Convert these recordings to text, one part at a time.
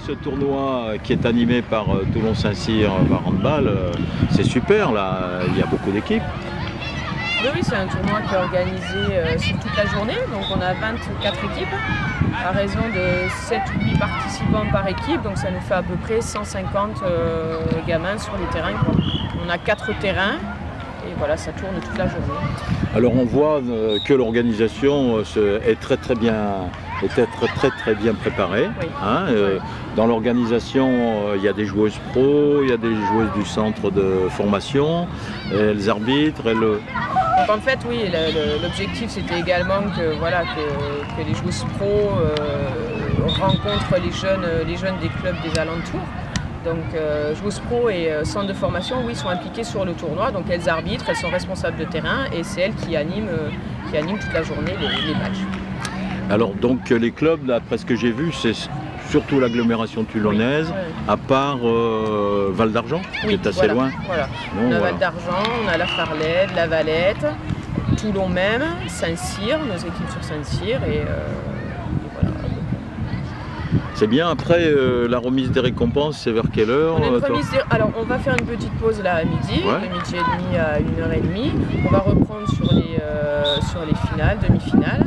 ce tournoi qui est animé par Toulon-Saint-Cyr handball, c'est super là, il y a beaucoup d'équipes. Oui, c'est un tournoi qui est organisé sur toute la journée, donc on a 24 équipes, à raison de 7 ou 8 participants par équipe, donc ça nous fait à peu près 150 gamins sur les terrains, quoi. On a 4 terrains, et voilà, ça tourne toute la journée. Alors on voit que l'organisation est très bien préparée. Oui. Hein, oui. Dans l'organisation, il y a des joueuses pro, il y a des joueuses du centre de formation, elles arbitrent, Donc en fait, oui, l'objectif c'était également que, voilà, que les joueuses pro rencontrent les jeunes des clubs des alentours. Donc joueuses pro et centre de formation, oui, sont impliquées sur le tournoi, donc elles arbitrent, elles sont responsables de terrain et c'est elles qui animent toute la journée les matchs. Alors donc les clubs, d'après ce que j'ai vu, c'est surtout l'agglomération toulonnaise, oui, oui. À part Val d'Argent, oui, qui est assez loin. Voilà. On a Val d'Argent, on a la Farlède, la Valette, Toulon même, Saint-Cyr, nos équipes sur Saint-Cyr et voilà. C'est bien, après la remise des récompenses, c'est vers quelle heure? Alors on va faire une petite pause là à midi, ouais. De midi et demi à 1h30. On va reprendre sur les finales, demi-finales,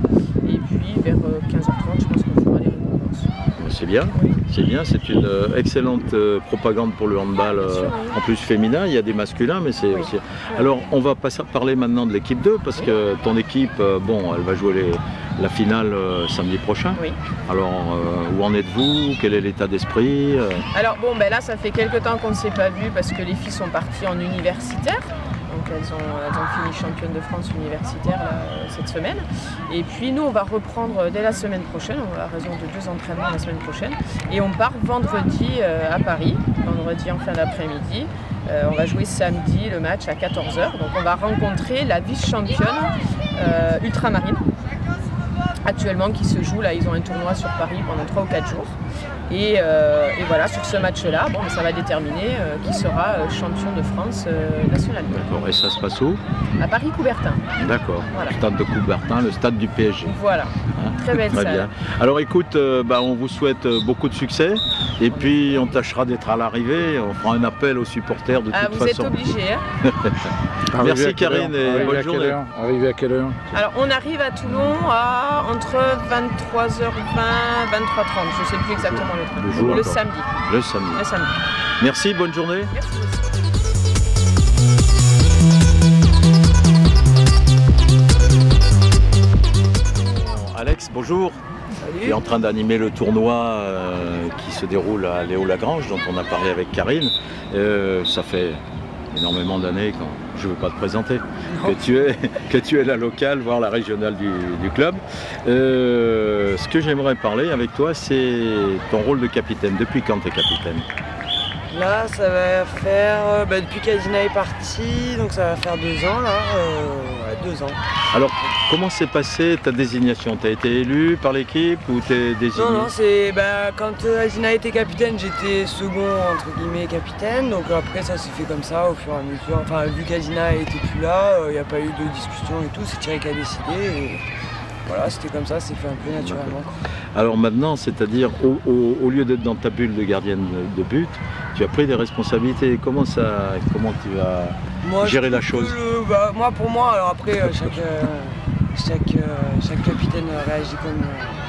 et puis vers 15h30 je pense qu'on fera les récompenses. C'est bien, oui. C'est bien, c'est une excellente propagande pour le handball, sûr, oui. En plus féminin, il y a des masculins, mais c'est oui. Aussi... Alors on va parler maintenant de l'équipe 2, parce oui. Que ton équipe, bon, elle va jouer la finale samedi prochain. Oui. Alors où en êtes-vous? Quel est l'état d'esprit? Alors bon, ben là ça fait quelques temps qu'on ne s'est pas vu parce que les filles sont parties en universitaire. Donc elles ont fini championne de France universitaire là, cette semaine. Et puis nous on va reprendre dès la semaine prochaine, on a raison de 2 entraînements la semaine prochaine. Et on part vendredi à Paris, vendredi en fin d'après-midi. On va jouer samedi le match à 14h. Donc on va rencontrer la vice-championne ultramarine. Actuellement qui se joue, là ils ont un tournoi sur Paris pendant 3 ou 4 jours. Et voilà, sur ce match-là, bon, ça va déterminer qui sera champion de France national. D'accord, et ça se passe où? À Paris-Coubertin. D'accord, voilà. Stade de Coubertin, le stade du PSG. Voilà, hein? Très belle salle. Bien. Alors écoute, on vous souhaite beaucoup de succès, et puis on tâchera d'être à l'arrivée, on fera un appel aux supporters de toute façon. Vous êtes obligés. Hein. Merci Karine, et bonne journée. Arrivé à quelle heure? Alors on arrive à Toulon entre 23h20 23h30, je ne sais plus exactement le train. Le samedi. Le samedi. Le samedi. Merci, bonne journée. Merci. Alex, bonjour. Salut. Tu es en train d'animer le tournoi qui se déroule à Léo-Lagrange, dont on a parlé avec Karine. Ça fait énormément d'années, quand je ne veux pas te présenter, que tu es la locale, voire la régionale du club. Ce que j'aimerais parler avec toi, c'est ton rôle de capitaine. Depuis quand tu es capitaine? Là, ça va faire, depuis qu'Adina est partie, donc ça va faire 2 ans là, ouais, 2 ans. Alors, comment s'est passée ta désignation? Tu as été élu par l'équipe ou tu es désigné? Non, c'est quand Adina était capitaine, j'étais second entre guillemets capitaine, donc après ça s'est fait comme ça au fur et à mesure. Enfin, vu qu'Adina n'était plus là, il n'y a pas eu de discussion et tout, c'est Thierry qui a décidé. Et... Voilà, c'était comme ça, c'est fait un peu naturellement. Alors maintenant, c'est-à-dire, au lieu d'être dans ta bulle de gardienne de but, tu as pris des responsabilités. Comment tu vas gérer la chose? Moi, pour moi, alors après, chaque capitaine réagit comme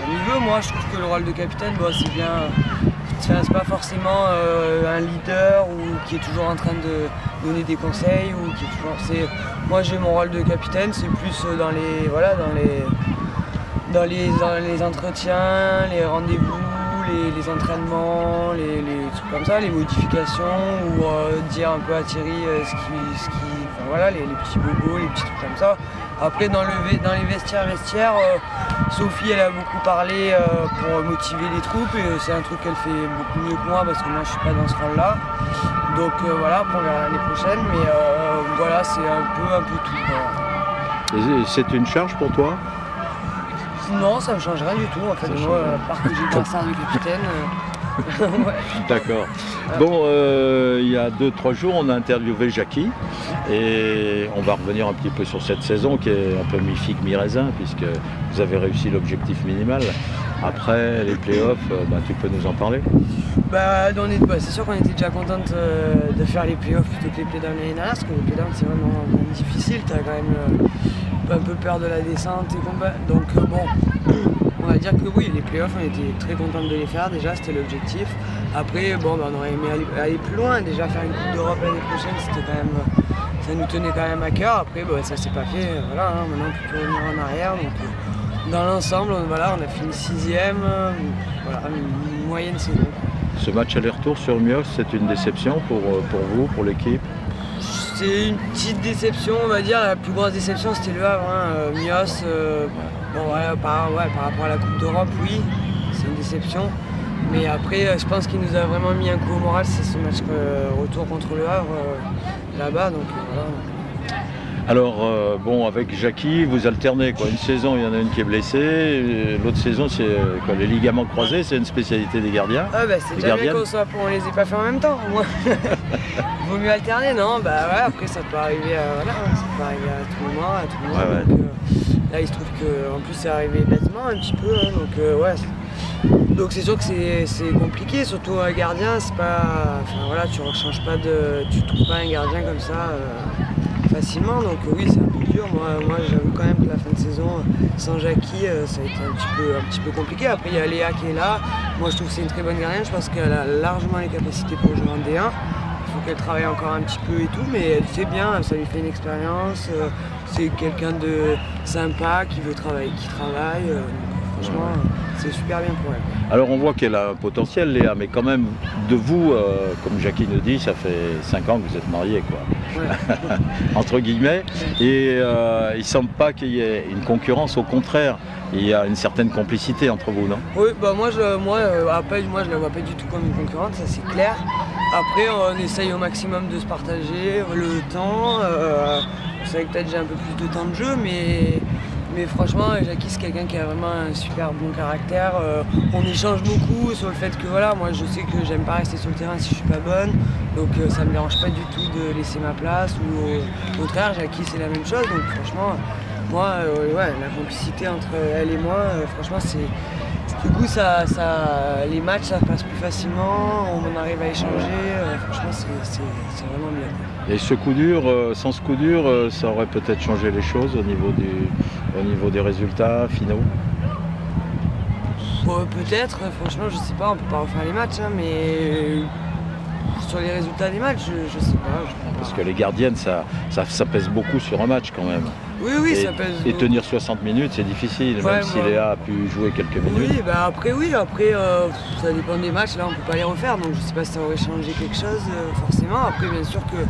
il veut. Moi, je trouve que le rôle de capitaine, c'est bien. C'est pas forcément un leader ou qui est toujours en train de donner des conseils ou qui est toujours. Moi, j'ai mon rôle de capitaine, c'est plus dans les entretiens, les rendez-vous, les entraînements, les trucs comme ça, les modifications, ou dire un peu à Thierry voilà, les petits bobos, les petits trucs comme ça. Après dans les vestiaires, Sophie elle a beaucoup parlé pour motiver les troupes et c'est un truc qu'elle fait beaucoup mieux que moi parce que moi je suis pas dans ce rôle-là. Donc voilà, après on verra l'année prochaine, mais voilà, c'est un peu tout. Voilà. C'est une charge pour toi? Non, ça ne me change rien du tout, en fait, moi, à part que j'ai pas ça avec le capitaine. Ouais. D'accord. Bon, il y a 2-3 jours, on a interviewé Jackie et on va revenir un petit peu sur cette saison qui est un peu mi-figue, mi-raisin puisque vous avez réussi l'objectif minimal. Après les playoffs, tu peux nous en parler? C'est sûr qu'on était déjà contente de faire les playoffs plutôt que les playdowns l'année dernière, parce que les playdowns c'est vraiment difficile, tu as quand même un peu peur de la descente et combat. Donc on va dire que oui, les playoffs on était très contente de les faire, déjà c'était l'objectif. Après on aurait aimé aller plus loin, déjà faire une Coupe d'Europe l'année prochaine, c'était quand même, ça nous tenait quand même à cœur. Après ça s'est pas fait, voilà, maintenant on peut revenir en arrière. Donc, dans l'ensemble, voilà, on a fini 6e, voilà, une moyenne saison. Ce match aller-retour sur Mios, c'est une déception pour vous, pour l'équipe? C'est une petite déception, on va dire. La plus grosse déception, c'était Le Havre. Mios, par rapport à la Coupe d'Europe, oui, c'est une déception. Mais après, je pense qu'il nous a vraiment mis un coup au moral, c'est ce match retour contre Le Havre, là-bas. Donc voilà. Alors, avec Jackie, vous alternez, quoi. Une saison, il y en a une qui est blessée, l'autre saison, c'est les ligaments croisés, c'est une spécialité des gardiens. C'est déjà bien qu'on les ait pas fait en même temps, au moins. Vaut mieux alterner, non? Après, ça peut arriver à tout moment, Donc, là, il se trouve qu'en plus, c'est arrivé bêtement un petit peu, donc c'est sûr que c'est compliqué, surtout un gardien, c'est pas... tu trouves pas un gardien comme ça facilement, donc oui, c'est un peu dur. Moi j'avoue quand même que la fin de saison sans Jackie, ça a été un petit peu compliqué. Après il y a Léa qui est là, moi je trouve que c'est une très bonne gardienne, je pense qu'elle a largement les capacités pour jouer en D1. Il faut qu'elle travaille encore un petit peu et tout, mais elle sait bien, ça lui fait une expérience, c'est quelqu'un de sympa qui veut travailler, franchement c'est super bien pour elle. Alors on voit qu'elle a un potentiel, Léa, mais quand même de vous, comme Jackie nous dit, ça fait 5 ans que vous êtes mariés, quoi. Ouais. Entre guillemets, et il ne semble pas qu'il y ait une concurrence, au contraire, il y a une certaine complicité entre vous, non? Oui, moi je la vois pas du tout comme une concurrente, ça c'est clair. Après on essaye au maximum de se partager le temps, c'est vrai que peut-être j'ai un peu plus de temps de jeu, mais franchement, Jackie c'est quelqu'un qui a vraiment un super bon caractère. On échange beaucoup sur le fait que moi je sais que j'aime pas rester sur le terrain si je suis pas bonne. Donc ça me dérange pas du tout de laisser ma place. Ou au contraire, Jackie c'est la même chose. Donc franchement, moi, la complicité entre elle et moi, franchement du coup les matchs ça passe plus facilement, on arrive à échanger. Franchement c'est vraiment bien. Et ce coup dur, sans ce coup dur, ça aurait peut-être changé les choses au niveau des résultats finaux? Peut-être, franchement je sais pas, on peut pas refaire les matchs, mais sur les résultats des matchs, je sais pas. Parce que les gardiennes, ça pèse beaucoup sur un match quand même. Oui, ça pèse. Et tenir 60 minutes, c'est difficile, même si Léa a pu jouer quelques minutes. Oui, après ça dépend des matchs, là on peut pas les refaire, donc je sais pas si ça aurait changé quelque chose, forcément. Après, bien sûr que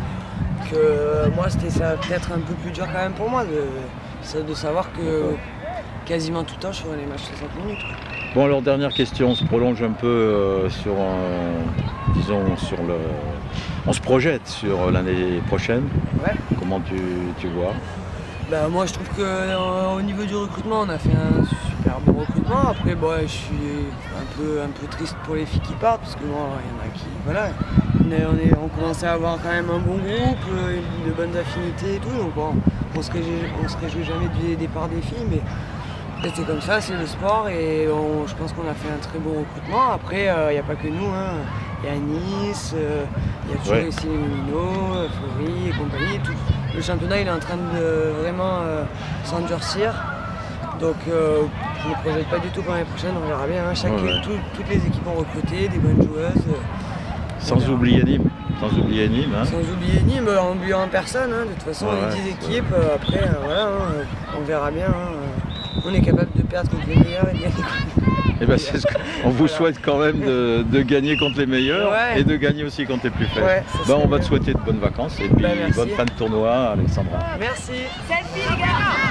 moi, c'était peut-être un peu plus dur quand même pour moi de savoir que quasiment tout le temps je ferais les matchs 60 minutes. Bon, alors dernière question, on se prolonge un peu on se projette sur l'année prochaine. Ouais. Comment tu vois? Moi je trouve qu'au niveau du recrutement on a fait un super bon recrutement. Après je suis un peu triste pour les filles qui partent parce que il y en a qui on commençait à avoir quand même un bon groupe, de bonnes affinités et tout, donc on se réjouit jamais du départ des filles, mais c'est comme ça, c'est le sport et je pense qu'on a fait un très bon recrutement. Après il n'y a pas que nous, il y a Nice, il y a toujours ici les Moulineaux, Fleury et compagnie. Le championnat il est en train de vraiment s'endurcir. Donc je ne me projette pas du tout pour l'année prochaine, on verra bien. Toutes les équipes ont recruté, des bonnes joueuses. Sans oublier Nîmes. Sans oublier Nîmes, en oubliant personne. De toute façon, on est 10 équipes. Après, on verra bien. On est capable de perdre contre les meilleurs et de gagner. On vous souhaite quand même de gagner contre les meilleurs et de gagner aussi contre les plus faibles. On va te souhaiter de bonnes vacances et puis bonne fin de tournoi, Alexandra. Merci. Selfie les gars.